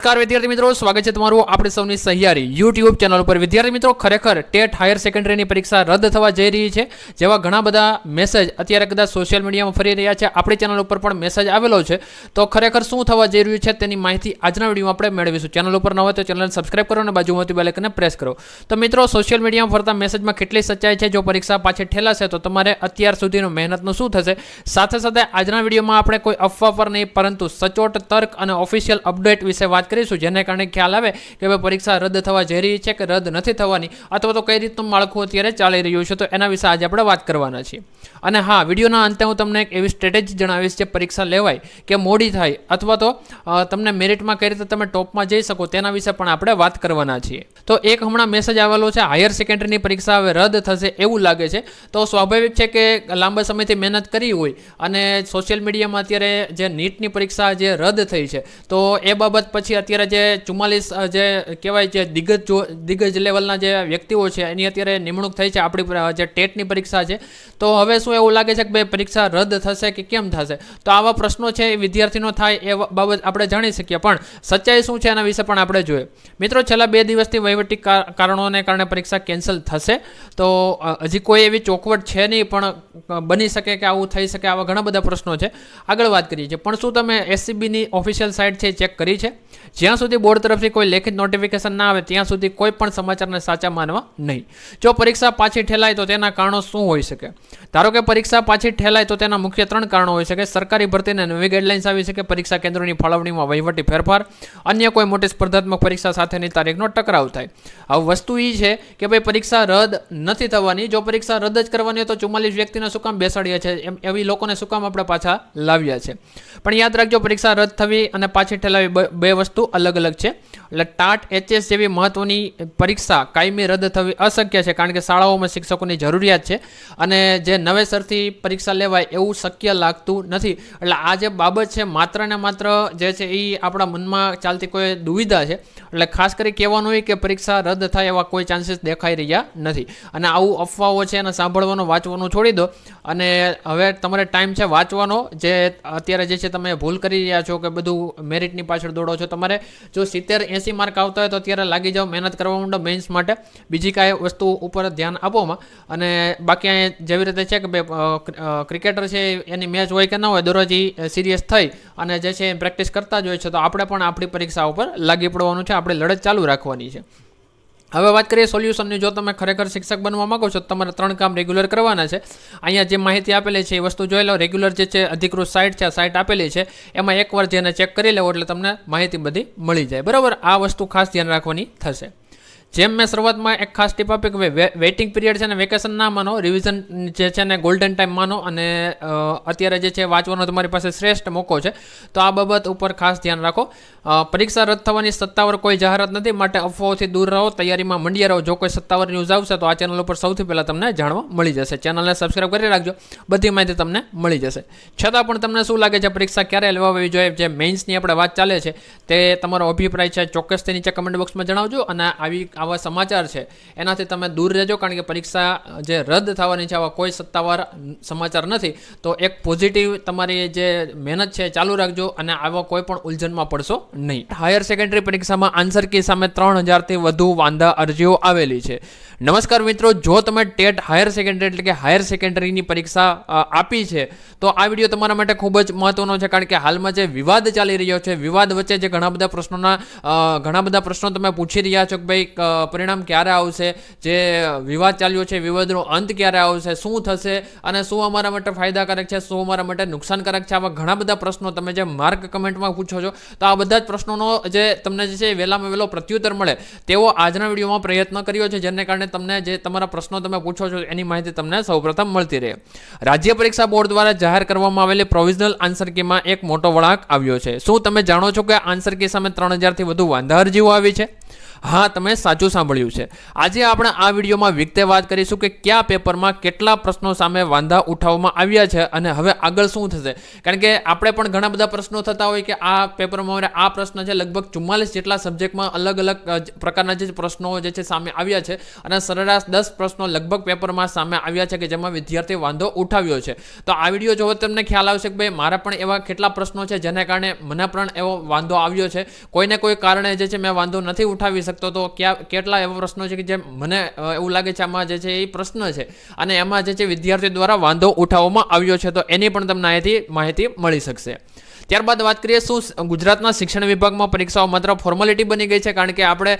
નમસ્કાર વિદ્યાર્થી મિત્રો, સ્વાગત છે તમારું આપણે સૌની સહિયારી યુટ્યુબ ચેનલ ઉપર। વિદ્યાર્થી મિત્રો, ખરેખર ટેટ હાયર સેકન્ડરીની પરીક્ષા રદ થવા જઈ રહી છે, જેવા ઘણા બધા મેસેજ અત્યારે કદાચ સોશિયલ મીડિયામાં ફરી રહ્યા છે। આપણી ચેનલ ઉપર પણ મેસેજ આવેલો છે, તો ખરેખર શું થવા જઈ રહ્યું છે તેની માહિતી આજના વિડીયોમાં આપણે મેળવીશું। ચેનલ ઉપર ન હોય તો ચેનલને સબસ્ક્રાઇબ કરો અને બાજુમાં બેલ આઇકનને પ્રેસ કરો। તો મિત્રો, સોશિયલ મીડિયામાં ફરતા મેસેજમાં કેટલી સચ્ચાઈ છે, જો પરીક્ષા પાછી ઠેલાશે તો તમારે અત્યાર સુધીનો મહેનતનું શું થશે, સાથે સાથે આજના વિડીયોમાં આપણે કોઈ અફવા પર નહીં પરંતુ સચોટ તર્ક અને ઓફિશિયલ અપડેટ વિશે વાત કરીશું, જેને કારણે ખ્યાલ આવે કે ભાઈ પરીક્ષા રદ થવા જઈ રહી છે કે રદ નથી થવાની, અથવા તો કઈ રીતનું માળખું અત્યારે ચાલી રહ્યું છે, તો એના વિશે આજે આપણે વાત કરવાના છીએ। અને હા, વિડીયોના અંતે હું તમને એક એવી સ્ટ્રેટેજી જણાવીશ જે પરીક્ષા લેવાય કે મોડી થાય, અથવા તો તમને મેરિટમાં કઈ રીતે તમે ટોપમાં જઈ શકો તેના વિશે પણ આપણે વાત કરવાના છીએ। તો એક હમણાં મેસેજ આવેલો છે, હાયર સેકન્ડરીની પરીક્ષા હવે રદ થશે એવું લાગે છે। તો સ્વાભાવિક છે કે લાંબા સમયથી મહેનત કરી હોય અને સોશિયલ મીડિયામાં અત્યારે જે નીટની પરીક્ષા જે રદ થઈ છે, તો એ બાબત પછી અત્યારે જે 44 જે કહેવાય છે દિગ્ગજ લેવલના જે વ્યક્તિઓ છે એની અત્યારે નિમણૂક થઈ છે આપણી જે ટેટની પરીક્ષા છે, તો હવે શું એવું લાગે છે કે ભાઈ પરીક્ષા રદ થશે કે કેમ થશે? તો આવા પ્રશ્નો છે એ વિદ્યાર્થીનો થાય એ બાબત આપણે જાણી શકીએ, પણ સચ્ચાઈ શું છે એના વિશે પણ આપણે જોઈએ। મિત્રો, છેલ્લા 2 દિવસથી વહીવટી કારણોને કારણે પરીક્ષા કેન્સલ થશે, તો હજી કોઈ એવી ચોખવટ છે નહીં, પણ બની શકે કે આવું થઈ શકે, આવા ઘણા બધા પ્રશ્નો છે। આગળ વાત કરીએ છીએ, પણ શું તમે એસસીબીની ઓફિશિયલ સાઇટ છે ચેક કરી છે? જ્યાં સુધી બોર્ડ તરફથી કોઈ લેખિત નોટિફિકેશન ના આવે ત્યાં સુધી કોઈ પણ સમાચારને સાચા માનવા નહીં। જો પરીક્ષા પાછી ઠેલાય તો તેના કારણો શું હોઈ શકે? ધારો કે પરીક્ષા પાછી ઠેલાય તો તેના મુખ્ય 3 કારણો હોઈ શકે। સરકારી ભરતીને નવી ગાઈડલાઇન્સ આવી શકે, પરીક્ષા કેન્દ્રોની ફાળવણીમાં વહીવટી ફેરફાર, અન્ય કોઈ મોટી સ્પર્ધાત્મક પરીક્ષા સાથેની તારીખનો ટકરાવ થાય। હવે વસ્તુ એ છે કે ભાઈ પરીક્ષા રદ નથી થવાની, જો પરીક્ષા રદ જ કરવાની હોય તો 44 વ્યક્તિને શું કામ બેસાડ્યા છે, એવી લોકોને શું કામ આપણે પાછા લાવ્યા છે? પણ યાદ રાખજો, પરીક્ષા રદ થવી અને પાછી ઠેલાવી બે વસ્તુ અલગ અલગ છે। એટલે ટાટ HS જેવી મહત્વની પરીક્ષા કાયમી રદ થવી અશક્ય છે, કારણ કે શાળાઓમાં શિક્ષકોની જરૂરિયાત છે અને જે નવેસરથી પરીક્ષા લેવાય એવું શક્ય લાગતું નથી। એટલે આ જે બાબત છે માત્ર ને માત્ર જે છે એ આપણા મનમાં ચાલતી કોઈ દુવિધા છે। એટલે ખાસ કરી કહેવાનું હોય કે પરીક્ષા રદ થાય એવા કોઈ ચાન્સીસ દેખાઈ રહ્યા નથી, અને આવું અફવાઓ છે એને સાંભળવાનું વાંચવાનું છોડી દો, અને હવે તમારે ટાઈમ છે વાંચવાનો। જે અત્યારે જે છે તમે ભૂલ કરી રહ્યા છો કે બધું મેરિટની પાછળ દોડો છો, તમારે જો 70-80 માર્ક આવતા હોય તો અત્યારે લાગી જાઓ, મહેનત કરવા માંડો મેઇન્સ માટે, બીજી કાંઈ વસ્તુ ઉપર ધ્યાન આપોમાં। અને બાકી જેવી રીતે છે કે ભાઈ ક્રિકેટર છે એની મેચ હોય કે ન હોય, દરરોજ સિરિયસ થઈ અને જે છે પ્રેક્ટિસ કરતા જ હોય છે, તો આપણે પણ આપણી પરીક્ષા ઉપર લાગી પડવાનું છે, આપણે લડત ચાલુ રાખવાની છે। હવે વાત કરીએ સોલ્યુશનની। જો તમે ખરેખર શિક્ષક બનવા માંગો છો તો તમારે 3 કામ રેગ્યુલર કરવાના છે। અહીંયા જે માહિતી આપેલી છે એ વસ્તુ જોઈ લો। રેગ્યુલર જે છે અધિકૃત સાઇટ છે, સાઇટ આપેલી છે, એમાં એકવાર જેને ચેક કરી લેવો એટલે તમને માહિતી બધી મળી જાય, બરાબર? આ વસ્તુ ખાસ ધ્યાન રાખવાની થશે। જેમ મેં શરૂઆતમાં એક ખાસ ટીપ આપી કે વેઇટિંગ પીરિયડ છે ને વેકેશન ના માનો, રિવિઝન જે છે ને ગોલ્ડન ટાઈમ માનો, અને અત્યારે જે છે વાંચવાનો તમારી પાસે શ્રેષ્ઠ મોકો છે, તો આ બાબત ઉપર ખાસ ધ્યાન રાખો। પરીક્ષા રદ થવાની સત્તાવાર કોઈ જાહેરાત નથી, માટે અફવાઓથી દૂર રહો, તૈયારીમાં મંડ્યા રહો। જો કોઈ સત્તાવાર ન્યૂઝ આવશે તો આ ચેનલ ઉપર સૌથી પહેલાં તમને જાણવા મળી જશે। ચેનલને સબસ્ક્રાઇબ કરી રાખજો, બધી માહિતી તમને મળી જશે। છતાં પણ તમને શું લાગે છે પરીક્ષા ક્યારે લેવાવી જોઈએ? જે મેઇન્સની આપણે વાત ચાલે છે તે તમારો અભિપ્રાય છે ચોક્કસથી નીચે કમેન્ટ બોક્સમાં જણાવજો, અને આવા સમાચાર છે એનાથી તમે દૂર રહેજો, કારણ કે પરીક્ષા જે રદ થવાની છે આવા કોઈ સત્તાવાર સમાચાર નથી। તો એક પોઝિટિવ તમારી જે મહેનત છે ચાલુ રાખજો, અને આવા કોઈ પણ ઉલઝનમાં પડશો નહીં। હાયર સેકન્ડરી પરીક્ષામાં આન્સર કી સામે 3000થી વધુ વાંધા અરજીઓ આવેલી છે। નમસ્કાર મિત્રો, જો તમે ટેટ હાયર સેકન્ડરી એટલે કે હાયર સેકન્ડરીની પરીક્ષા આપી છે તો આ વિડીયો તમારા માટે ખૂબ જ મહત્વનો છે, કારણ કે હાલમાં જે વિવાદ ચાલી રહ્યો છે, વિવાદ વચ્ચે જે ઘણા બધા પ્રશ્નો તમે પૂછી રહ્યા છો કે ભાઈ પરિણામ ક્યારે આવશે, જે વિવાદ ચાલ્યો છે વિવાદનો અંત ક્યારે આવશે, શું થશે, અને શું અમારા માટે ફાયદાકારક છે, શું અમારા માટે નુકસાનકારક છે, આવા ઘણા બધા પ્રશ્નો તમે જે માર્ક કમેન્ટમાં પૂછો છો, તો આ બધા જ પ્રશ્નોનો જે તમને જે છે વહેલામાં વહેલો પ્રત્યુત્તર મળે તેવો આજના વિડીયોમાં પ્રયત્ન કર્યો છે, જેને કારણે તમને જે તમારા પ્રશ્નો તમે પૂછો છો એની માહિતી તમને સૌપ્રથમ મળતી રહે। રાજ્ય પરીક્ષા બોર્ડ દ્વારા જાહેર કરવામાં આવેલી પ્રોવિઝનલ આન્સર કીમાં એક મોટો વળાંક આવ્યો છે। શું તમે જાણો છો કે આન્સર કી સામે 3000થી વધુ વાંધા અરજીઓ આવી છે? હા, તમે સાચું સાચું સાંભળ્યું છે. આજે આપણે આ વિડીયોમાં વિગતે વાત કરીશું કે કયા પેપરમાં કેટલા પ્રશ્નો સામે વાંધા ઉઠાવવામાં આવ્યા છે અને હવે આગળ શું થશે. કારણ કે આપણે પણ ઘણા બધા પ્રશ્નો થતા હોય કે આ પેપરમાં આ પ્રશ્ન છે, લગભગ 44 જેટલા સબ્જેક્ટમાં અલગ અલગ પ્રકારના જે પ્રશ્નો જે છે સામે આવ્યા છે અને સરેરાશ 10 પ્રશ્નો લગભગ પેપરમાં સામે આવ્યા છે કે જેમાં વિદ્યાર્થી વાંધો ઉઠાવ્યો છે. તો આ વિડીયો જોવો તમને ખ્યાલ આવશે કે ભાઈ મારા પણ એવા કેટલા પ્રશ્નો છે જેને કારણે મને પણ એવો વાંધો આવ્યો છે, કોઈને કોઈ કારણે જે છે મેં વાંધો નથી ઉઠાવી શકતો. તો કેટલા એવા પ્રશ્નો છે કે જે મને એવું લાગે છે આમાં જે છે એ પ્રશ્ન છે અને એમાં જે છે વિદ્યાર્થી દ્વારા વાંધો ઉઠાવવામાં આવ્યો છે, તો એની પણ તમને માહિતી મળી શકશે. ત્યારબાદ વાત કરીએ શું ગુજરાતના શિક્ષણ વિભાગમાં પરીક્ષાઓ માત્ર ફોર્માલિટી બની ગઈ છે. કારણ કે આપણે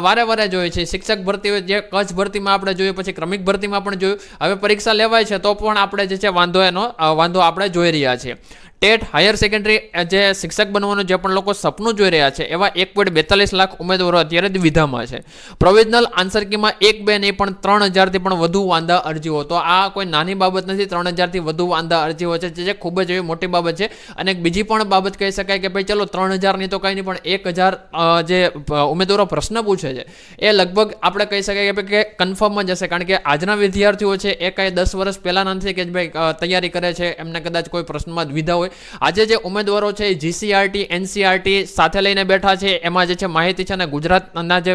વારે વારે જોઈએ છે શિક્ષક ભરતી, જે કચ્છ ભરતીમાં આપણે જોયું, પછી ક્રમિક ભરતીમાં પણ જોયું, હવે પરીક્ષા લેવાય છે તો પણ આપણે જે છે વાંધો આપણે જોઈ રહ્યા છીએ. ટેટ હાયર સેકન્ડરી જે શિક્ષક બનવાનું જે પણ લોકો સપનું જોઈ રહ્યા છે એવા 1.42 લાખ ઉમેદવારો અત્યારે વિધામાં છે. પ્રોવિઝનલ આન્સર કીમાં 1, 2 નહીં પણ 3000થી પણ વધુ વાંધા અરજીઓ. તો આ કોઈ નાની બાબત નથી, 3000થી વધુ વાંધા અરજીઓ છે જે ખૂબ જ એવી મોટી બાબત છે. અને બીજી પણ બાબત કહી શકાય કે ભાઈ ચલો 3000 ની તો કંઈ નહીં પણ 1000 જે ઉમેદવારો પ્રશ્ન પૂછે છે એ લગભગ આપણે કહી શકાય કે કન્ફર્મ જ હશે. કારણ કે આજના વિદ્યાર્થીઓ છે એ કાંઈ 10 વર્ષ પહેલાના નથી કે ભાઈ તૈયારી કરે છે, એમને કદાચ કોઈ પ્રશ્નમાં દ્વિધા હોય. આજે જે ઉમેદવારો છે જીસીઆરટી, એનસીઆરટી સાથે લઈને બેઠા છે, એમાં જે છે માહિતી છે અને ગુજરાતના જે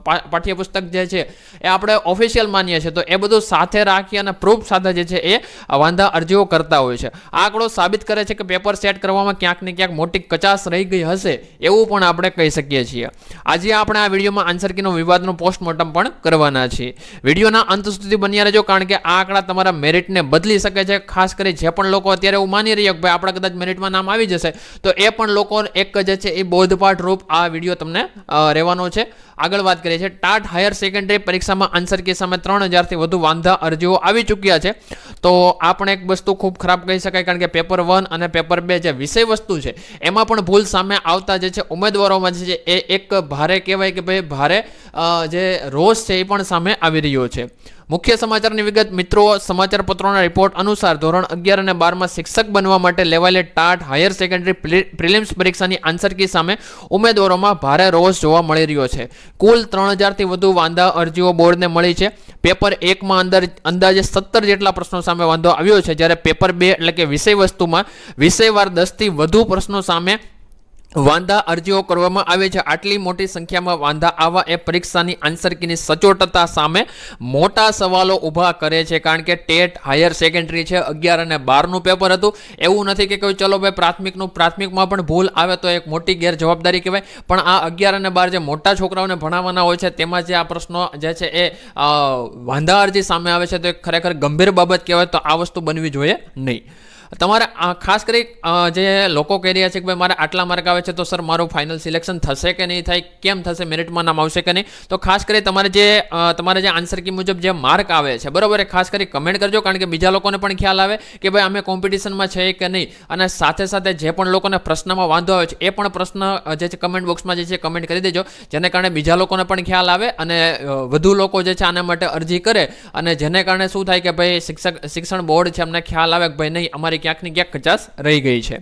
પાઠ્યપુસ્તક જે છે એ આપણે ઓફિશિયલ માનીએ છીએ, તો એ બધું સાથે રાખી અને પ્રૂફ સાથે જે છે એ વાંધા અરજીઓ કરતા હોય છે. આ આંકડો સાબિત કરે છે કે પેપર સેટ કરવામાં ક્યાંક ને ક્યાંક મોટી કચાશ રહી ગઈ હશે એવું પણ આપણે કહી શકીએ છીએ. આજે આપણે આ વિડીયોમાં આન્સર કીનો વિવાદનું પોસ્ટમોર્ટમ પણ કરવાના છીએ. વિડીયોના અંત સુધી બન્યા રહેજો કારણ કે આ આંકડા તમારા મેરિટને બદલી શકે છે. ખાસ કરી જે પણ લોકો અત્યારે એવું માની રહ્યા કે ભાઈ આપણે કદાચ મેરિટમાં નામ આવી જશે તો એ પણ લોકો એક જે છે એ બોધપાઠ રૂપ આ વિડીયો તમને રહેવાનો છે. આગળ વાત કરીએ છીએ ટાટ હાયર સેકન્ડરી પરીક્ષામાં આન્સર કી સામે 3000થી વધુ વાંધા અરજીઓ આવી ચૂક્યા છે. તો આ પણ એક વસ્તુ ખૂબ ખરાબ કહી શકાય કારણ કે પેપર 1 અને પેપર 2 જે વિષય વસ્તુ છે એમાં પણ ભૂલ સામે આવતા જે છે ઉમેદવારોમાં જે છે એ એક ભારે કહેવાય કે ભાઈ ભારે જે રોષ છે એ પણ સામે આવી રહ્યો છે. મુખ્ય સમાચારની વિગત મિત્રો, સમાચાર પત્રોના રિપોર્ટ અનુસાર ધોરણ 11 અને 12માં શિક્ષક બનવા માટે લેવાયેલી ટાટ હાયર સેકન્ડરી પ્રિલિમ્સ પરીક્ષાની આન્સર કી સામે ઉમેદવારોમાં ભારે રોષ જોવા મળી રહ્યો છે. કુલ 3000થી વધુ વાંધા અરજીઓ બોર્ડને મળી છે. પેપર 1માં અંદાજે 17 જેટલા પ્રશ્નો સામે વાંધો આવ્યો છે, જ્યારે પેપર 2 એટલે કે વિષય વસ્તુમાં વિષયવાર 10થી વધુ પ્રશ્નો સામે વાંધા અરજીઓ કરવામાં આવે છે. આટલી મોટી સંખ્યામાં વાંધા આવવા એ પરીક્ષાની આન્સર કીની સચોટતા સામે મોટા સવાલો ઊભા કરે છે. કારણ કે ટેટ હાયર સેકન્ડરી છે, 11 અને 12નું પેપર હતું. એવું નથી કે કોઈ ચલો ભાઈ પ્રાથમિકમાં પણ ભૂલ આવે તો એક મોટી ગેરજવાબદારી કહેવાય, પણ આ 11 અને 12 જે મોટા છોકરાઓને ભણાવવાના હોય છે તેમાં જે આ પ્રશ્નો જે છે એ વાંધા અરજી સામે આવે છે તો એક ખરેખર ગંભીર બાબત કહેવાય. તો આ વસ્તુ બનવી જોઈએ નહીં. તમારે ખાસ કરી જે લોકો કહી રહ્યા છે કે ભાઈ મારે આટલા માર્ક આવે છે તો સર મારું ફાઇનલ સિલેક્શન થશે કે નહીં થાય, કેમ થશે, મેરિટમાં નામ આવશે કે નહીં, તો ખાસ કરી તમારે જે આન્સર કી મુજબ જે માર્ક આવે છે બરોબર એ ખાસ કરી કમેન્ટ કરજો. કારણ કે બીજા લોકોને પણ ખ્યાલ આવે કે ભાઈ અમે કોમ્પિટિશનમાં છે કે નહીં. અને સાથે સાથે જે પણ લોકોને પ્રશ્નમાં વાંધો આવે છે એ પણ પ્રશ્ન જે છે કમેન્ટ બોક્સમાં જે છે કમેન્ટ કરી દેજો, જેને કારણે બીજા લોકોને પણ ખ્યાલ આવે અને વધુ લોકો જે છે આના માટે અરજી કરે અને જેને કારણે શું થાય કે ભાઈ શિક્ષણ બોર્ડ છે એમને ખ્યાલ આવે કે ભાઈ નહીં અમારી ક્યાંક ને ક્યાંક કચાશ રહી ગઈ છે.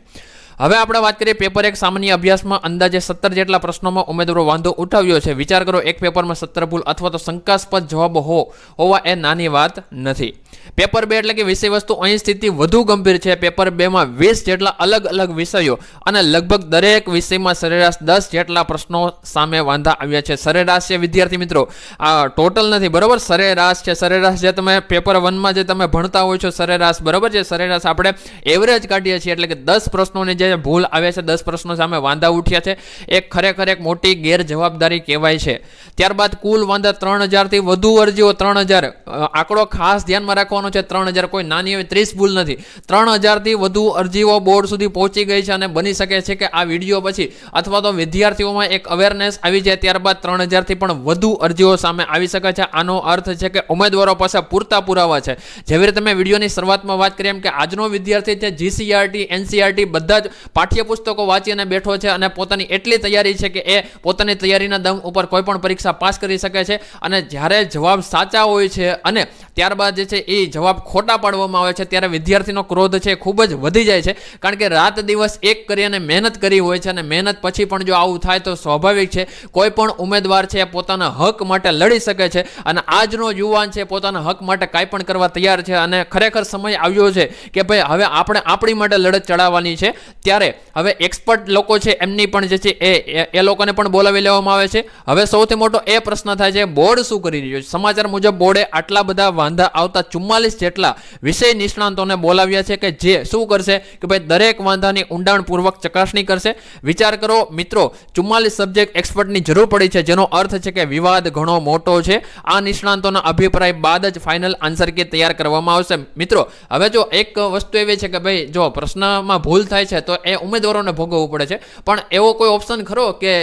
હવે આપણે વાત કરીએ પેપર 1 સામાન્ય અભ્યાસમાં અંદાજે 17 જેટલા પ્રશ્નોમાં ઉમેદવારો વાંધો ઉઠાવ્યો છે. વિચાર કરો એક પેપરમાં 17 ભૂલ અથવા તો શંકાસ્પદ જવાબ હોવા એ નાની વાત નથી. પેપર 2 એટલે કે વિષય વસ્તુ અહીં સ્થિતિ વધુ ગંભીર છે. પેપર 2માં 20 જેટલા અલગ અલગ વિષયો અને લગભગ દરેક વિષયમાં સરેરાશ 10 જેટલા પ્રશ્નો સામે વાંધા આવ્યા છે. સરેરાશ છે વિદ્યાર્થી મિત્રો, આ ટોટલ નથી બરોબર, સરેરાશ છે. સરેરાશ જે તમે પેપર 1માં જે તમે ભણતા હોય છો સરેરાશ બરોબર છે, સરેરાશ આપણે એવરેજ કાઢીએ છીએ એટલે કે 10 પ્રશ્નોની જે ભૂલ આવે છે, 10 પ્રશ્નો સામે વાંધા ઉઠ્યા છે, એક ખરેખર એક મોટી ગેરજવાબદારી કહેવાય છે. ત્યારબાદ કુલ વાંધા 3000થી વધુ અરજીઓ, 3000 આંકડો ખાસ ધ્યાનમાં રાખવાનો છે. 3000 કોઈ નાની એવી 30 ભૂલ નથી. 3000થી વધુ અરજીઓ બોર્ડ સુધી પહોંચી ગઈ છે અને બની શકે છે કે આ વિડીયો પછી અથવા તો વિદ્યાર્થીઓમાં એક અવેરનેસ આવી જાય ત્યારબાદ 3000થી પણ વધુ અરજીઓ સામે આવી શકે છે. આનો અર્થ છે કે ઉમેદવારો પાસે પૂરતા પુરાવા છે. જેવી રીતે મેં વિડીયોની શરૂઆતમાં વાત કરી એમ કે આજનો વિદ્યાર્થી છે જીસીઆરટી, એનસીઆરટી બધા જ પાઠ્યપુસ્તકો વાંચી અને બેઠો છે અને પોતાની એટલી તૈયારી છે કે એ પોતાની તૈયારીના દમ ઉપર કોઈ પણ પરીક્ષા પાસ કરી શકે છે, અને જ્યારે જવાબ સાચા હોય છે અને ત્યારબાદ જે છે એ જવાબ ખોટા પાડવામાં આવે છે ત્યારે વિદ્યાર્થીનો ક્રોધ છે ખૂબ જ વધી જાય છે, કારણ કે રાત દિવસ એક કરી અને મહેનત કરી હોય છે, અને મહેનત પછી પણ જો આવું થાય તો સ્વાભાવિક છે કોઈ પણ ઉમેદવાર છે પોતાના હક માટે લડી શકે છે, અને આજનો યુવાન છે પોતાના હક માટે કાંઈ પણ કરવા તૈયાર છે, અને ખરેખર સમય આવ્યો છે કે ભાઈ હવે આપણે આપણી માટે લડત ચડાવવાની છે. ત્યારે હવે એક્સપર્ટ લોકો છે એમની પણ જે છે એ લોકોને પણ બોલાવી લેવામાં આવે છે. હવે સૌથી મોટો એ પ્રશ્ન થાય છે, બોર્ડ શું કરી રહ્યું છે? સમાચાર મુજબ બોર્ડે આટલા બધા વાંધા આવતા 44 જેટલા વિષય નિષ્ણાંતોને બોલાવ્યા છે કે જે શું કરશે કે ભાઈ દરેક વાંધાની ઊંડાણપૂર્વક ચકાસણી કરશે. વિચાર કરો મિત્રો, 44 સબ્જેક્ટ એક્સપર્ટની જરૂર પડી છે, જેનો અર્થ છે કે વિવાદ ઘણો મોટો છે. આ નિષ્ણાંતોના અભિપ્રાય બાદ જ ફાઇનલ આન્સર કી તૈયાર કરવામાં આવશે. મિત્રો હવે જો એક વસ્તુ એવી છે કે ભાઈ જો પ્રશ્નમાં ભૂલ થાય છે તો એ ઉમેદવારોને ભોગવવું પડે છે, પણ એવો કોઈ ઓપ્શન ખરો કે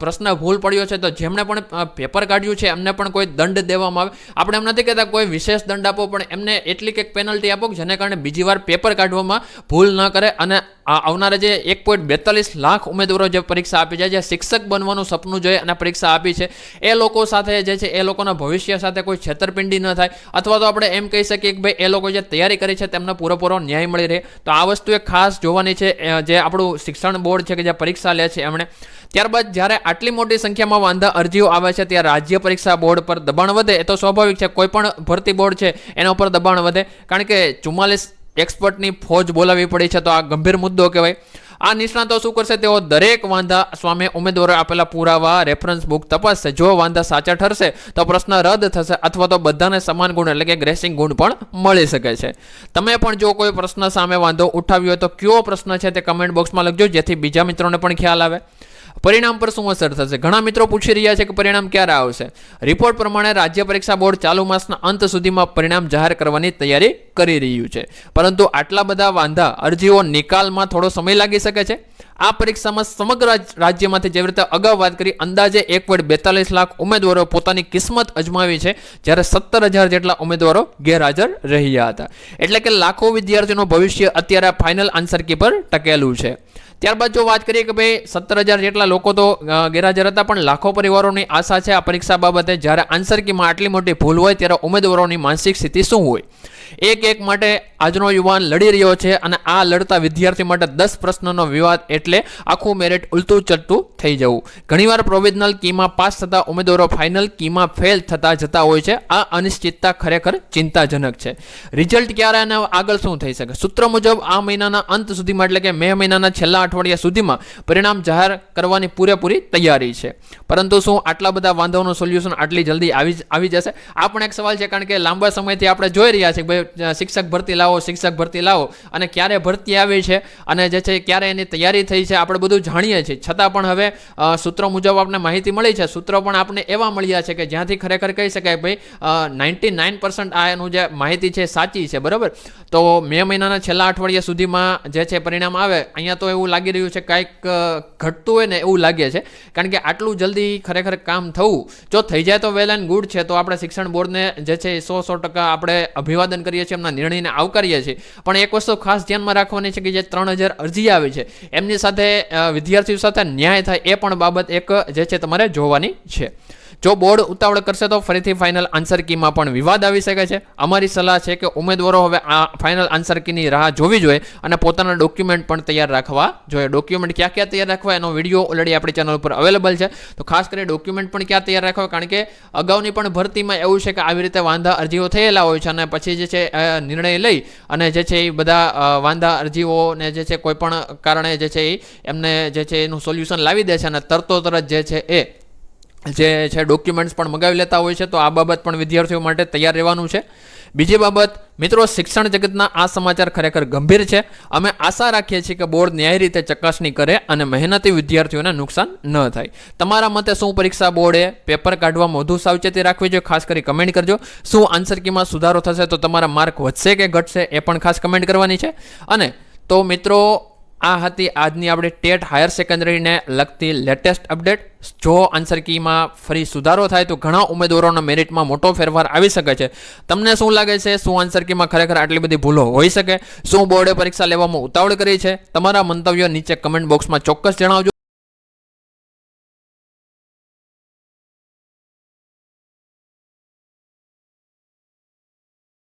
પ્રશ્ન ભૂલ પડ્યો છે તો જેમણે પણ પેપર કાઢ્યું છે એમને પણ કોઈ દંડ દેવામાં આવે? આપણે એમ નથી કહેતા કોઈ વિશેષ દંડ આપો, પણ એમને એટલી કંઈક પેનલ્ટી આપો જેને કારણે બીજી વાર પેપર કાઢવામાં ભૂલ ન કરે. અને આવનારા જે 1.42 લાખ ઉમેદવારો જે પરીક્ષા આપી છે, જે શિક્ષક બનવાનું સપનું જોઈએ અને પરીક્ષા આપી છે, એ લોકો સાથે જે છે એ લોકોના ભવિષ્ય સાથે કોઈ છેતરપિંડી ન થાય, અથવા તો આપણે એમ કહી શકીએ કે ભાઈ એ લોકો જે તૈયારી કરી છે તેમને પૂરેપૂરો ન્યાય મળી રહે. તો આ વસ્તુ એક ખાસ જોવાની છે જે આપણું શિક્ષણ બોર્ડ છે કે જે પરીક્ષા લે છે એમણે. ત્યારબાદ જ્યારે આટલી મોટી સંખ્યામાં વાંધા અરજીઓ આવે છે ત્યારે રાજ્ય પરીક્ષા બોર્ડ પર દબાણ વધે એ તો સ્વાભાવિક છે. કોઈ પણ ભરતી બોર્ડ છે એના ઉપર દબાણ વધે, કારણ કે 44 એક્સપર્ટની ફોજ બોલાવી પડી છે, તો આ ગંભીર મુદ્દો કહેવાય. આ નિષ્ણાતો શું કરશે? તેઓ દરેક વાંધા સામે ઉમેદવારો આપેલા પુરાવા, રેફરન્સ બુક તપાસશે. જો વાંધા સાચા ઠરશે તો પ્રશ્ન રદ થશે, અથવા તો બધાને સમાન ગુણ એટલે કે ગ્રેસિંગ ગુણ પણ મળી શકે છે. તમે પણ જો કોઈ પ્રશ્ન સામે વાંધો ઉઠાવ્યો હોય તો કયો પ્રશ્ન છે તે કમેન્ટ બોક્સમાં લખજો, જેથી બીજા મિત્રોને પણ ખ્યાલ આવે. પરિણામ પર શું અસર થશે? ઘણા મિત્રો પૂછી રહ્યા છે કે પરિણામ ક્યારે આવશે. રિપોર્ટ પ્રમાણે રાજ્ય પરીક્ષા બોર્ડ ચાલુ માસના અંત સુધીમાં પરિણામ જાહેર કરવાની તૈયારી કરી રહ્યું છે, પરંતુ આટલા બધા વાંધા અરજીઓ નિકાલમાં થોડો સમય લાગી શકે છે. આ પરીક્ષામાં સમગ્ર રાજ્યમાંથી જેવી રીતે અગાઉ વાત કરી અંદાજે 1.42 લાખ ઉમેદવારો પોતાની કિસ્મત અજમાવી છે, જ્યારે 17,000 જેટલા ઉમેદવારો ગેરહાજર રહ્યા હતા. એટલે કે લાખો વિદ્યાર્થીઓનું ભવિષ્ય અત્યારે ફાઇનલ આન્સર કી પર ટકેલું છે. ત્યારબાદ જો વાત કરીએ કે ભાઈ 17,000 જેટલા લોકો તો ગેરહાજર હતા, પણ લાખો પરિવારોની આશા છે આ પરીક્ષા બાબતે. જ્યારે આન્સર કીમાં આટલી મોટી ભૂલ હોય ત્યારે ઉમેદવારોની માનસિક સ્થિતિ શું હોય? એક માટે આજનો યુવાન લડી રહ્યો છે, અને આ લડતા વિદ્યાર્થી માટે 10 પ્રશ્નોનો વિવાદ એટલે આખું મેરિટ ઉલટું ચડતું થઈ જવું. ઘણીવાર પ્રોવિઝનલ કીમાં પાસ થતા ઉમેદવારો ફાઇનલ કીમાં ફેલ થતા જતા હોય છે. આ અનિશ્ચિતતા ખરેખર ચિંતાજનક છે. રિઝલ્ટ ક્યારે અને આગળ શું થઈ શકે? સૂત્ર મુજબ આ મહિનાના અંત સુધીમાં એટલે કે મે મહિનાના છેલ્લા અઠવાડિયા સુધીમાં પરિણામ જાહેર કરવાની પૂરેપૂરી તૈયારી છે. પરંતુ શું આટલા બધા વાંધાઓનું સોલ્યુશન આટલી જલ્દી આવી જશે? આ પણ એક સવાલ છે, કારણ કે લાંબા સમયથી આપણે જોઈ રહ્યા છીએ કે શિક્ષક ભરતી લાવો, અને ક્યારે ભરતી આવી છે અને જે છે ક્યારે એની તૈયારી થઈ છે આપણે બધું જાણીએ છીએ. છતાં પણ હવે સૂત્રો મુજબ આપણે માહિતી મળી છે. સૂત્રો પણ આપણે એવા મળ્યા છે કે જ્યાંથી ખરેખર કહી શકાય ભાઈ 99% આ એનું જે માહિતી છે સાચી છે, બરાબર. તો મે મહિનાના છેલ્લા અઠવાડિયા સુધીમાં જે છે પરિણામ આવે. અહીંયા તો એવું લાગી રહ્યું છે કાંઈક ઘટતું હોય ને એવું લાગે છે, કારણ કે આટલું જલ્દી ખરેખર કામ થવું જો થઈ જાય તો વેલ એન્ડ ગુડ છે. તો આપણે શિક્ષણ બોર્ડને જે છે 100% આપણે અભિવાદન કરીએ છીએ, એમના નિર્ણયને આવકારીએ છીએ. પણ એક વસ્તુ ખાસ ધ્યાનમાં રાખવાની છે કે જે 3,000 અરજી આવી છે એમની સાથે વિદ્યાર્થીઓ સાથે ન્યાય થાય એ પણ બાબત એક જે છે તમારે જોવાની છે. જો બોર્ડ ઉતાવળ કરશે તો ફરીથી ફાઇનલ આન્સર કીમાં પણ વિવાદ આવી શકે છે. અમારી સલાહ છે કે ઉમેદવારો હવે આ ફાઇનલ આન્સર કીની રાહ જોવી જોઈએ અને પોતાના ડોક્યુમેન્ટ પણ તૈયાર રાખવા જોઈએ. ડોક્યુમેન્ટ ક્યાં ક્યાં તૈયાર રાખવા એનો વિડીયો ઓલરેડી આપણી ચેનલ ઉપર અવેલેબલ છે. તો ખાસ કરી ડોક્યુમેન્ટ પણ ક્યાં તૈયાર રાખવા, કારણ કે અગાઉની પણ ભરતીમાં એવું છે કે આવી રીતે વાંધા અરજીઓ થયેલા હોય છે, અને પછી જે છે નિર્ણય લઈ અને જે છે એ બધા વાંધા અરજીઓને જે છે કોઈ પણ કારણે જે છે એમને જે છે એનું સોલ્યુશન લાવી દે છે, અને તરત જે છે એ જે છે ડોક્યુમેન્ટ્સ પણ મંગાવી લેતા હોય છે. તો આ બાબત પણ વિદ્યાર્થીઓ માટે તૈયાર રહેવાનું છે. બીજી બાબત મિત્રો, શિક્ષણ જગતના આ સમાચાર ખરેખર ગંભીર છે. અમે આશા રાખીએ છીએ કે બોર્ડ ન્યાયી રીતે ચકાસણી કરે અને મહેનતી વિદ્યાર્થીઓને નુકસાન ન થાય. તમારા મતે શું પરીક્ષા બોર્ડે પેપર કાઢવામાં વધુ સાવચેતી રાખવી જોઈએ? ખાસ કરી કમેન્ટ કરજો. શું આન્સર કીમાં સુધારો થશે તો તમારા માર્ક વધશે કે ઘટશે એ પણ ખાસ કમેન્ટ કરવાની છે. અને તો મિત્રો આ હતી આજની આપણે ટેટ હાયર સેકન્ડરીને લગતી લેટેસ્ટ અપડેટ. જો આન્સર કીમાં ફરી સુધારો થાય તો ઘણા ઉમેદવારોના મેરિટમાં મોટો ફેરફાર આવી શકે છે. તમને શું લાગે છે, શું આન્સર કીમાં ખરેખર આટલી બધી ભૂલો હોઈ શકે? શું બોર્ડે પરીક્ષા લેવામાં ઉતાવળ કરી છે? તમારા મંતવ્યો નીચે કમેન્ટ બોક્સમાં ચોક્કસ જણાવજો.